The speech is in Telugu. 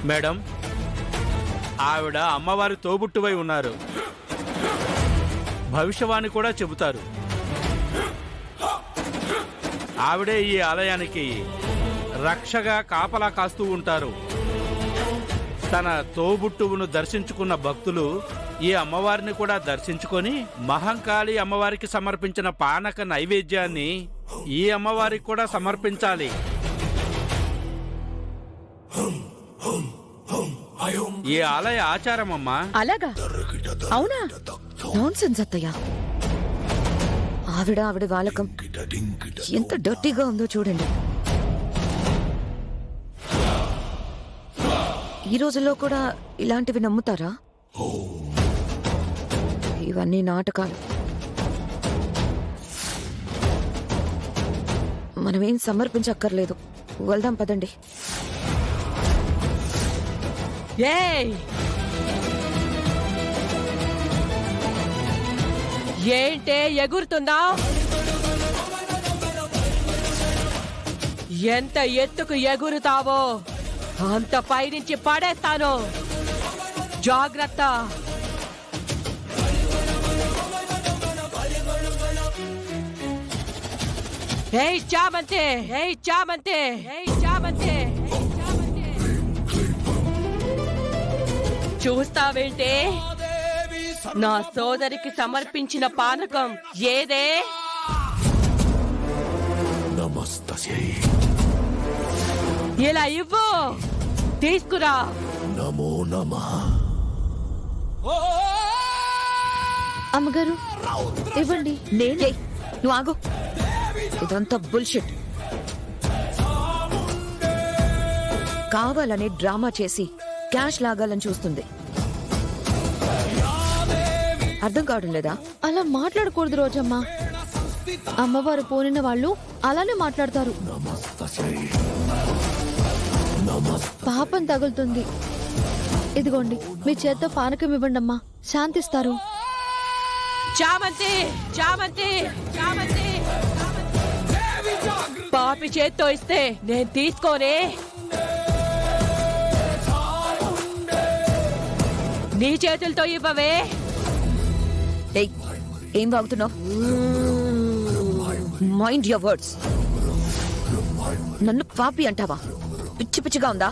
మేడం, ఆవిడ అమ్మవారి తోబుట్టువై ఉన్నారు. భవిష్యవాణి కూడా చెబుతారు. ఆవిడే ఈ ఆలయానికి రక్షగా కాపలా కాస్తూ ఉంటారు. తన తోబుట్టువును దర్శించుకున్న భక్తులు ఈ అమ్మవారిని కూడా దర్శించుకొని మహంకాళి అమ్మవారికి సమర్పించిన పానక నైవేద్యాన్ని ఈ అమ్మవారికి కూడా సమర్పించాలి. ఈ ఆలయ ఆచారం అమ్మా. అలాగా? అవునా? నాన్సెన్స్ అత్తయ్య. ఆవిడ వాలకం ఎంత డర్టీగా ఉందో చూడండి. ఈ రోజుల్లో కూడా ఇలాంటివి నమ్ముతారా? ఇవన్నీ నాటకాలు. మనమేం సమర్పించక్కర్లేదు. వెళ్దాం పదండి. ఏంటే ఎగురుతున్నావు? ఎంత ఎత్తుకు ఎగురుతావో అంత పైనుంచి పడేస్తాను. జాగ్రత్త. ఏయ్ చామంతి, ఏయ్ చామంతి, ఏయ్ చామంతి, చూస్తావేంటే? నా సోదరికి సమర్పించిన పానకం ఏదే? ఇలా ఇవ్వు, తీసుకురా. నమో నమః. అమ్మగారు ఇవ్వండి. నేనే. నువ్వు ఆగు. ఇదంతా బుల్షిట్. కావాలనే డ్రామా చేసి క్యాష్ లాగాలని చూస్తుంది. అర్థం కావడం లేదా? అలా మాట్లాడకూడదు రోజమ్మా. అమ్మవారు పోనిన వాళ్ళు అలానే మాట్లాడతారు. పాపం తగులుతుంది. ఇదిగోండి, మీ చేత్తో పానకం ఇవ్వండి అమ్మా, శాంతిస్తారు. చామంతి, చామంతి, చామంతి. పాపి చేత్తో ఇస్తే నేను తీసుకోనే. నీ చేతులతో ఇవ్వవే. ఏం వాగుతున్నావు? Mind your words. నన్ను పాపి అంటావా? పిచ్చి పిచ్చిగా ఉందా?